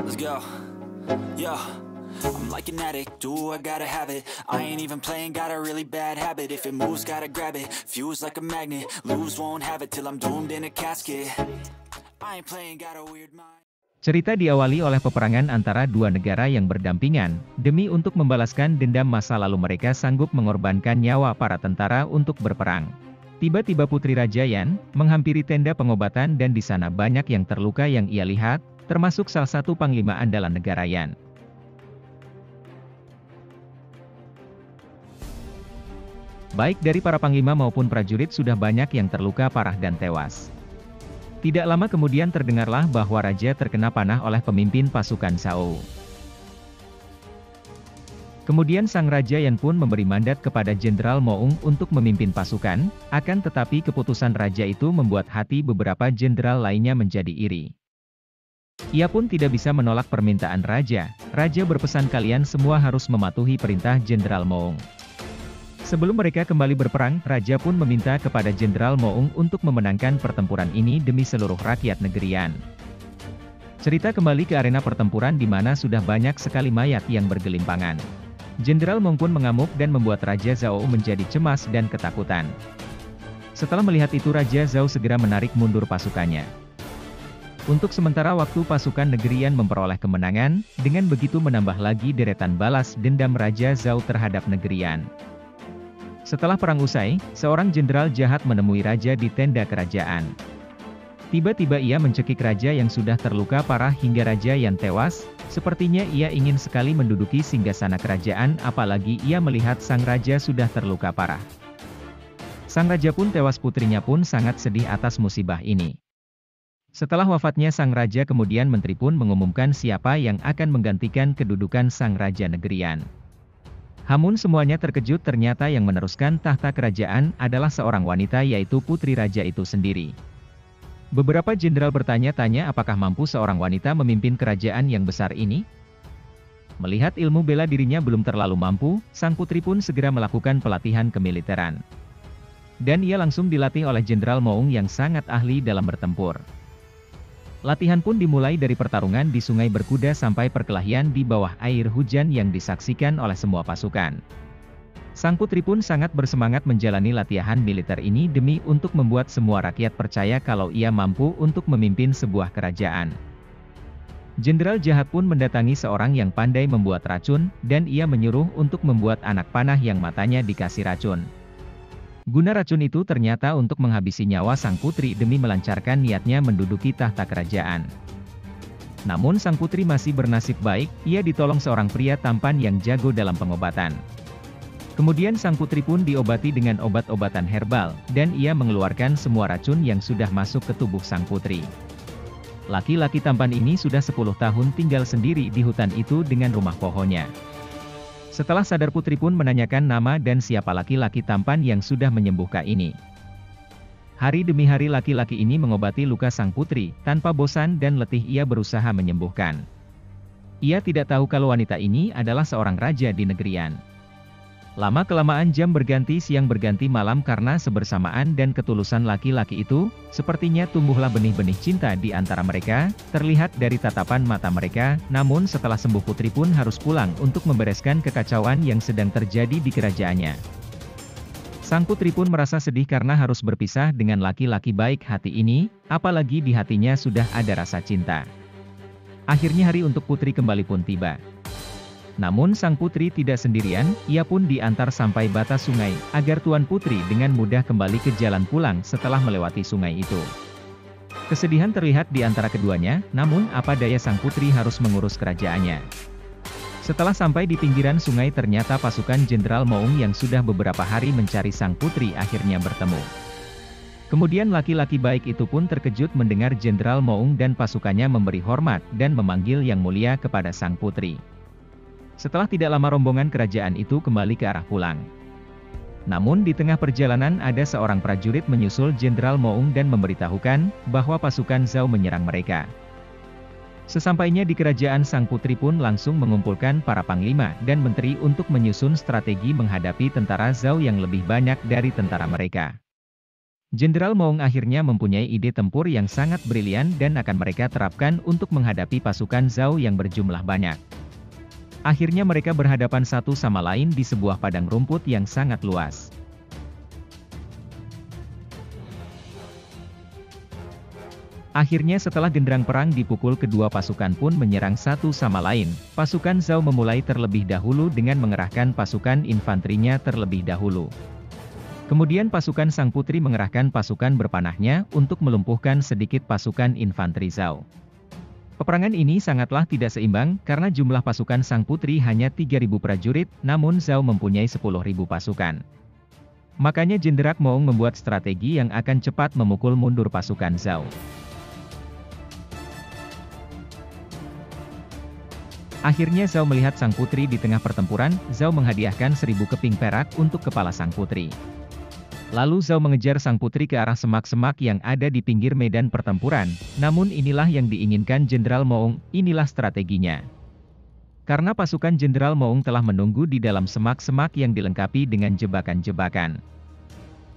Let's go. Yo, I'm like an addict, do I gotta have it. I ain't even playing, got a really bad habit. If it moves, gotta grab it, fuse like a magnet. Lose, won't have it till I'm doomed in a casket. I ain't playing, got a weird mind. Cerita diawali oleh peperangan antara dua negara yang berdampingan. Demi untuk membalaskan dendam masa lalu mereka sanggup mengorbankan nyawa para tentara untuk berperang. Tiba-tiba Putri Raja Yan menghampiri tenda pengobatan dan di sana banyak yang terluka yang ia lihat, termasuk salah satu panglima andalan negara Yan. Baik dari para panglima maupun prajurit sudah banyak yang terluka parah dan tewas. Tidak lama kemudian terdengarlah bahwa raja terkena panah oleh pemimpin pasukan Zhao. Kemudian sang Raja Yan pun memberi mandat kepada Jenderal Moung untuk memimpin pasukan, akan tetapi keputusan raja itu membuat hati beberapa jenderal lainnya menjadi iri. Ia pun tidak bisa menolak permintaan raja. Raja berpesan kalian semua harus mematuhi perintah Jenderal Moung. Sebelum mereka kembali berperang, raja pun meminta kepada Jenderal Moung untuk memenangkan pertempuran ini demi seluruh rakyat negeri Yan. Cerita kembali ke arena pertempuran di mana sudah banyak sekali mayat yang bergelimpangan. Jenderal Moung pun mengamuk dan membuat Raja Zhao menjadi cemas dan ketakutan. Setelah melihat itu Raja Zhao segera menarik mundur pasukannya. Untuk sementara waktu pasukan negeri Yan memperoleh kemenangan, dengan begitu menambah lagi deretan balas dendam Raja Zhao terhadap negeri Yan. Setelah perang usai, seorang jenderal jahat menemui raja di tenda kerajaan. Tiba-tiba ia mencekik raja yang sudah terluka parah hingga Raja Yan tewas. Sepertinya ia ingin sekali menduduki singgasana kerajaan apalagi ia melihat sang raja sudah terluka parah. Sang raja pun tewas, putrinya pun sangat sedih atas musibah ini. Setelah wafatnya sang raja kemudian menteri pun mengumumkan siapa yang akan menggantikan kedudukan sang raja negeri Yan. Namun semuanya terkejut ternyata yang meneruskan tahta kerajaan adalah seorang wanita yaitu putri raja itu sendiri. Beberapa jenderal bertanya-tanya apakah mampu seorang wanita memimpin kerajaan yang besar ini? Melihat ilmu bela dirinya belum terlalu mampu, sang putri pun segera melakukan pelatihan kemiliteran. Dan ia langsung dilatih oleh Jenderal Moung yang sangat ahli dalam bertempur. Latihan pun dimulai dari pertarungan di sungai berkuda sampai perkelahian di bawah air hujan yang disaksikan oleh semua pasukan. Sang putri pun sangat bersemangat menjalani latihan militer ini demi untuk membuat semua rakyat percaya kalau ia mampu untuk memimpin sebuah kerajaan. Jenderal jahat pun mendatangi seorang yang pandai membuat racun, dan ia menyuruh untuk membuat anak panah yang matanya dikasih racun. Guna racun itu ternyata untuk menghabisi nyawa sang putri demi melancarkan niatnya menduduki tahta kerajaan. Namun sang putri masih bernasib baik, ia ditolong seorang pria tampan yang jago dalam pengobatan. Kemudian sang putri pun diobati dengan obat-obatan herbal, dan ia mengeluarkan semua racun yang sudah masuk ke tubuh sang putri. Laki-laki tampan ini sudah 10 tahun tinggal sendiri di hutan itu dengan rumah pohonnya. Setelah sadar putri pun menanyakan nama dan siapa laki-laki tampan yang sudah menyembuhkan ini. Hari demi hari laki-laki ini mengobati luka sang putri, tanpa bosan dan letih ia berusaha menyembuhkan. Ia tidak tahu kalau wanita ini adalah seorang raja di negeri Yan. Lama-kelamaan jam berganti siang berganti malam karena sebersamaan dan ketulusan laki-laki itu, sepertinya tumbuhlah benih-benih cinta di antara mereka, terlihat dari tatapan mata mereka, namun setelah sembuh putri pun harus pulang untuk membereskan kekacauan yang sedang terjadi di kerajaannya. Sang putri pun merasa sedih karena harus berpisah dengan laki-laki baik hati ini, apalagi di hatinya sudah ada rasa cinta. Akhirnya hari untuk putri kembali pun tiba. Namun sang putri tidak sendirian, ia pun diantar sampai batas sungai, agar tuan putri dengan mudah kembali ke jalan pulang setelah melewati sungai itu. Kesedihan terlihat di antara keduanya, namun apa daya sang putri harus mengurus kerajaannya. Setelah sampai di pinggiran sungai ternyata pasukan Jenderal Moung yang sudah beberapa hari mencari sang putri akhirnya bertemu. Kemudian laki-laki baik itu pun terkejut mendengar Jenderal Moung dan pasukannya memberi hormat dan memanggil yang mulia kepada sang putri. Setelah tidak lama rombongan kerajaan itu kembali ke arah pulang. Namun di tengah perjalanan ada seorang prajurit menyusul Jenderal Moung dan memberitahukan bahwa pasukan Zhao menyerang mereka. Sesampainya di kerajaan sang putri pun langsung mengumpulkan para panglima dan menteri untuk menyusun strategi menghadapi tentara Zhao yang lebih banyak dari tentara mereka. Jenderal Moong akhirnya mempunyai ide tempur yang sangat brilian dan akan mereka terapkan untuk menghadapi pasukan Zhao yang berjumlah banyak. Akhirnya mereka berhadapan satu sama lain di sebuah padang rumput yang sangat luas. Akhirnya setelah genderang perang dipukul, kedua pasukan pun menyerang satu sama lain. Pasukan Zhao memulai terlebih dahulu dengan mengerahkan pasukan infanterinya terlebih dahulu. Kemudian pasukan Sang Putri mengerahkan pasukan berpanahnya untuk melumpuhkan sedikit pasukan infanteri Zhao. Peperangan ini sangatlah tidak seimbang karena jumlah pasukan Sang Putri hanya 3.000 prajurit, namun Zhao mempunyai 10.000 pasukan. Makanya Jenderal Moong membuat strategi yang akan cepat memukul mundur pasukan Zhao. Akhirnya Zhao melihat Sang Putri di tengah pertempuran. Zhao menghadiahkan 1.000 keping perak untuk kepala Sang Putri. Lalu Zhao mengejar Sang Putri ke arah semak-semak yang ada di pinggir medan pertempuran. Namun inilah yang diinginkan Jenderal Moong, inilah strateginya. Karena pasukan Jenderal Moong telah menunggu di dalam semak-semak yang dilengkapi dengan jebakan-jebakan.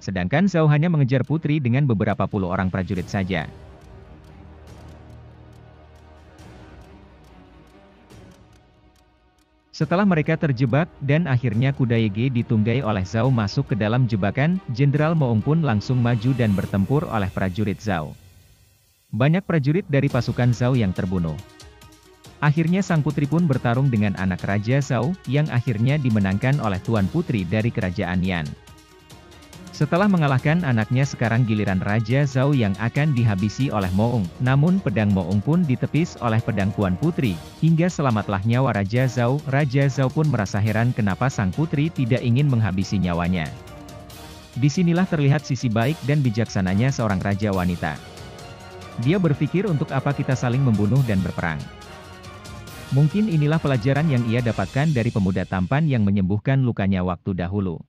Sedangkan Zhao hanya mengejar Putri dengan beberapa puluh orang prajurit saja. Setelah mereka terjebak, dan akhirnya kuda Ye ditunggai oleh Zhao masuk ke dalam jebakan, Jenderal Moong pun langsung maju dan bertempur oleh prajurit Zhao. Banyak prajurit dari pasukan Zhao yang terbunuh. Akhirnya Sang Putri pun bertarung dengan anak Raja Zhao, yang akhirnya dimenangkan oleh Tuan Putri dari Kerajaan Yan. Setelah mengalahkan anaknya, sekarang giliran Raja Zhao yang akan dihabisi oleh Moong. Namun pedang Moong pun ditepis oleh pedang Tuan Putri, hingga selamatlah nyawa Raja Zhao. Raja Zhao pun merasa heran kenapa Sang Putri tidak ingin menghabisi nyawanya. Disinilah terlihat sisi baik dan bijaksananya seorang raja wanita. Dia berpikir, untuk apa kita saling membunuh dan berperang? Mungkin inilah pelajaran yang ia dapatkan dari pemuda tampan yang menyembuhkan lukanya waktu dahulu.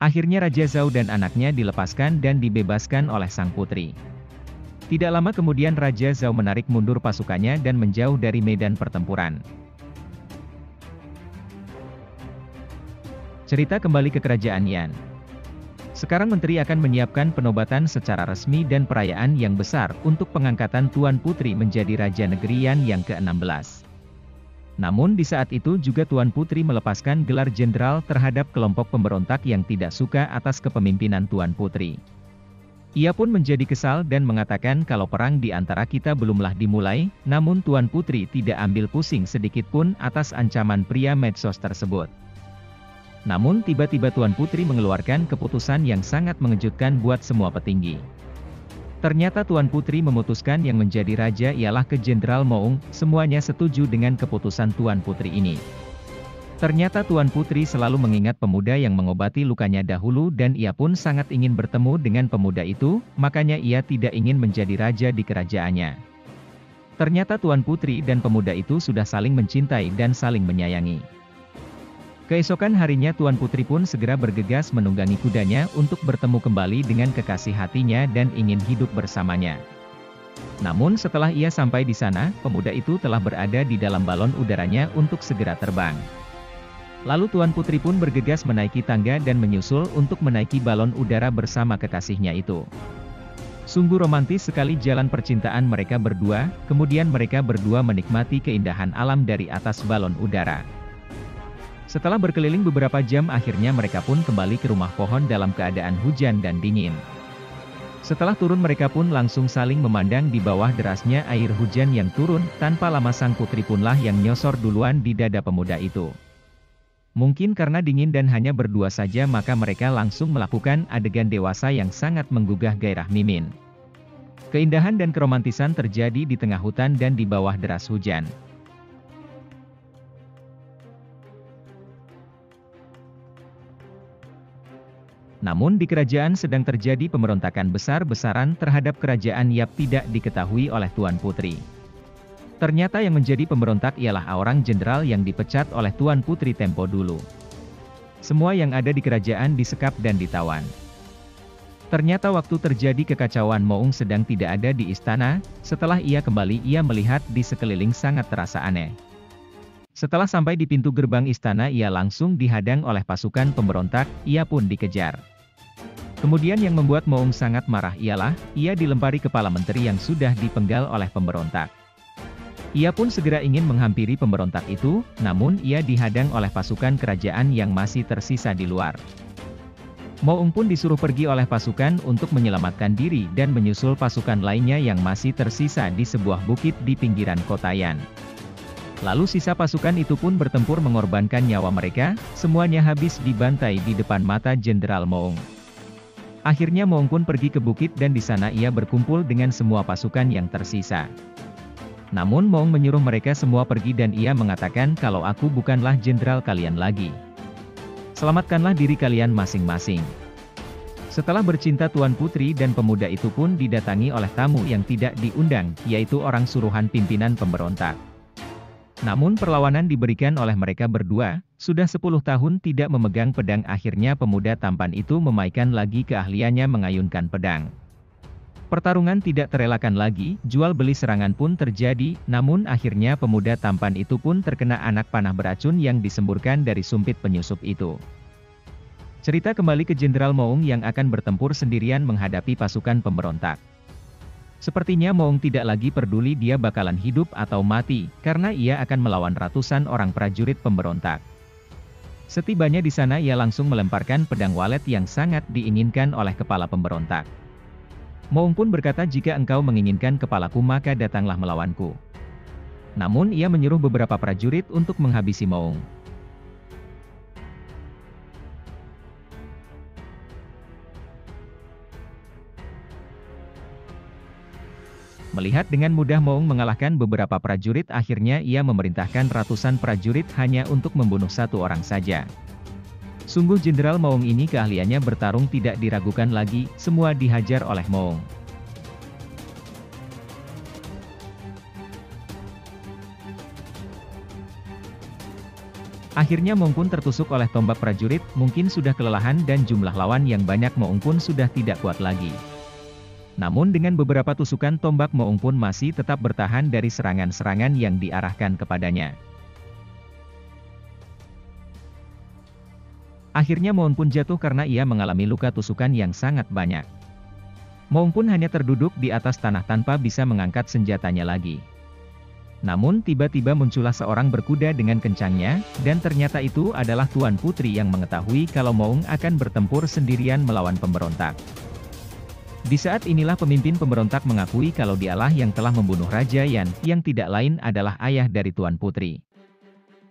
Akhirnya Raja Zhao dan anaknya dilepaskan dan dibebaskan oleh Sang Putri. Tidak lama kemudian Raja Zhao menarik mundur pasukannya dan menjauh dari medan pertempuran. Cerita kembali ke Kerajaan Yan. Sekarang menteri akan menyiapkan penobatan secara resmi dan perayaan yang besar untuk pengangkatan Tuan Putri menjadi Raja Negeri Yan yang ke-16. Namun di saat itu juga Tuan Putri melepaskan gelar jenderal terhadap kelompok pemberontak yang tidak suka atas kepemimpinan Tuan Putri. Ia pun menjadi kesal dan mengatakan kalau perang di antara kita belumlah dimulai, namun Tuan Putri tidak ambil pusing sedikit pun atas ancaman pria medsos tersebut. Namun tiba-tiba Tuan Putri mengeluarkan keputusan yang sangat mengejutkan buat semua petinggi. Ternyata Tuan Putri memutuskan yang menjadi raja ialah ke Jenderal Moong. Semuanya setuju dengan keputusan Tuan Putri ini. Ternyata Tuan Putri selalu mengingat pemuda yang mengobati lukanya dahulu dan ia pun sangat ingin bertemu dengan pemuda itu, makanya ia tidak ingin menjadi raja di kerajaannya. Ternyata Tuan Putri dan pemuda itu sudah saling mencintai dan saling menyayangi. Keesokan harinya Tuan Putri pun segera bergegas menunggangi kudanya untuk bertemu kembali dengan kekasih hatinya dan ingin hidup bersamanya. Namun setelah ia sampai di sana, pemuda itu telah berada di dalam balon udaranya untuk segera terbang. Lalu Tuan Putri pun bergegas menaiki tangga dan menyusul untuk menaiki balon udara bersama kekasihnya itu. Sungguh romantis sekali jalan percintaan mereka berdua, kemudian mereka berdua menikmati keindahan alam dari atas balon udara. Setelah berkeliling beberapa jam akhirnya mereka pun kembali ke rumah pohon dalam keadaan hujan dan dingin. Setelah turun mereka pun langsung saling memandang di bawah derasnya air hujan yang turun. Tanpa lama Sang Putri punlah yang nyosor duluan di dada pemuda itu. Mungkin karena dingin dan hanya berdua saja maka mereka langsung melakukan adegan dewasa yang sangat menggugah gairah Mimin. Keindahan dan keromantisan terjadi di tengah hutan dan di bawah deras hujan. Namun di kerajaan sedang terjadi pemberontakan besar-besaran terhadap kerajaan Yap tidak diketahui oleh Tuan Putri. Ternyata yang menjadi pemberontak ialah orang jenderal yang dipecat oleh Tuan Putri tempo dulu. Semua yang ada di kerajaan disekap dan ditawan. Ternyata waktu terjadi kekacauan Moong sedang tidak ada di istana. Setelah ia kembali ia melihat di sekeliling sangat terasa aneh. Setelah sampai di pintu gerbang istana ia langsung dihadang oleh pasukan pemberontak, ia pun dikejar. Kemudian yang membuat Moong sangat marah ialah, ia dilempari kepala menteri yang sudah dipenggal oleh pemberontak. Ia pun segera ingin menghampiri pemberontak itu, namun ia dihadang oleh pasukan kerajaan yang masih tersisa di luar. Moong pun disuruh pergi oleh pasukan untuk menyelamatkan diri dan menyusul pasukan lainnya yang masih tersisa di sebuah bukit di pinggiran kota Yan. Lalu sisa pasukan itu pun bertempur mengorbankan nyawa mereka, semuanya habis dibantai di depan mata Jenderal Moong. Akhirnya Moong pun pergi ke bukit dan di sana ia berkumpul dengan semua pasukan yang tersisa. Namun Moong menyuruh mereka semua pergi dan ia mengatakan kalau aku bukanlah jenderal kalian lagi. Selamatkanlah diri kalian masing-masing. Setelah bercinta Tuan Putri dan pemuda itu pun didatangi oleh tamu yang tidak diundang, yaitu orang suruhan pimpinan pemberontak. Namun perlawanan diberikan oleh mereka berdua, sudah 10 tahun tidak memegang pedang akhirnya pemuda tampan itu memainkan lagi keahliannya mengayunkan pedang. Pertarungan tidak terelakkan lagi, jual beli serangan pun terjadi, namun akhirnya pemuda tampan itu pun terkena anak panah beracun yang disemburkan dari sumpit penyusup itu. Cerita kembali ke Jenderal Moong yang akan bertempur sendirian menghadapi pasukan pemberontak. Sepertinya Moong tidak lagi peduli dia bakalan hidup atau mati, karena ia akan melawan ratusan orang prajurit pemberontak. Setibanya di sana ia langsung melemparkan pedang walet yang sangat diinginkan oleh kepala pemberontak. Moong pun berkata jika engkau menginginkan kepalaku maka datanglah melawanku. Namun ia menyuruh beberapa prajurit untuk menghabisi Moong. Melihat dengan mudah Moong mengalahkan beberapa prajurit akhirnya ia memerintahkan ratusan prajurit hanya untuk membunuh satu orang saja. Sungguh Jenderal Moong ini keahliannya bertarung tidak diragukan lagi, semua dihajar oleh Moong. Akhirnya Moong pun tertusuk oleh tombak prajurit, mungkin sudah kelelahan dan jumlah lawan yang banyak Moong pun sudah tidak kuat lagi. Namun dengan beberapa tusukan tombak Moong pun masih tetap bertahan dari serangan-serangan yang diarahkan kepadanya. Akhirnya Moong pun jatuh karena ia mengalami luka tusukan yang sangat banyak. Moong pun hanya terduduk di atas tanah tanpa bisa mengangkat senjatanya lagi. Namun tiba-tiba muncullah seorang berkuda dengan kencangnya, dan ternyata itu adalah Tuan Putri yang mengetahui kalau Moong akan bertempur sendirian melawan pemberontak. Di saat inilah pemimpin pemberontak mengakui kalau dialah yang telah membunuh Raja Yan, yang tidak lain adalah ayah dari Tuan Putri.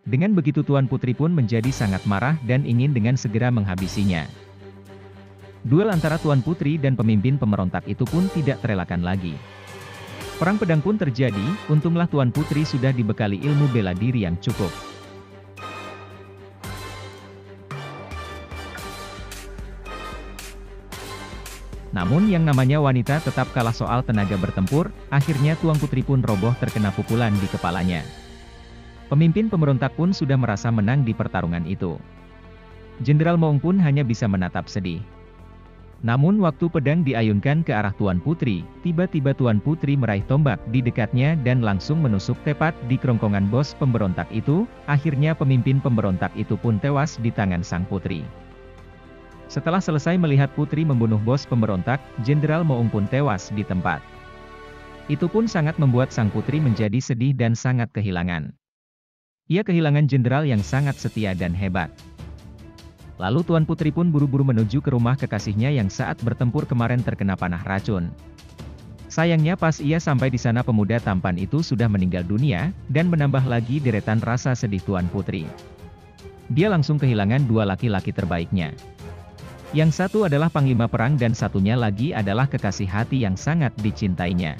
Dengan begitu Tuan Putri pun menjadi sangat marah dan ingin dengan segera menghabisinya. Duel antara Tuan Putri dan pemimpin pemberontak itu pun tidak terelakkan lagi. Perang pedang pun terjadi, untunglah Tuan Putri sudah dibekali ilmu bela diri yang cukup. Namun yang namanya wanita tetap kalah soal tenaga bertempur, akhirnya Tuan Putri pun roboh terkena pukulan di kepalanya. Pemimpin pemberontak pun sudah merasa menang di pertarungan itu. Jenderal Moong pun hanya bisa menatap sedih. Namun waktu pedang diayunkan ke arah Tuan Putri, tiba-tiba Tuan Putri meraih tombak di dekatnya dan langsung menusuk tepat di kerongkongan bos pemberontak itu, akhirnya pemimpin pemberontak itu pun tewas di tangan sang putri. Setelah selesai melihat putri membunuh bos pemberontak, Jenderal Moong pun tewas di tempat. Itu pun sangat membuat sang putri menjadi sedih dan sangat kehilangan. Ia kehilangan jenderal yang sangat setia dan hebat. Lalu Tuan Putri pun buru-buru menuju ke rumah kekasihnya yang saat bertempur kemarin terkena panah racun. Sayangnya pas ia sampai di sana pemuda tampan itu sudah meninggal dunia, dan menambah lagi deretan rasa sedih Tuan Putri. Dia langsung kehilangan dua laki-laki terbaiknya. Yang satu adalah panglima perang dan satunya lagi adalah kekasih hati yang sangat dicintainya.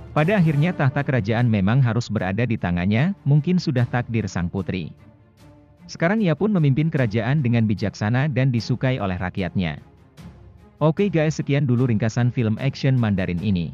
Pada akhirnya tahta kerajaan memang harus berada di tangannya, mungkin sudah takdir sang putri. Sekarang ia pun memimpin kerajaan dengan bijaksana dan disukai oleh rakyatnya. Oke guys, sekian dulu ringkasan film action Mandarin ini.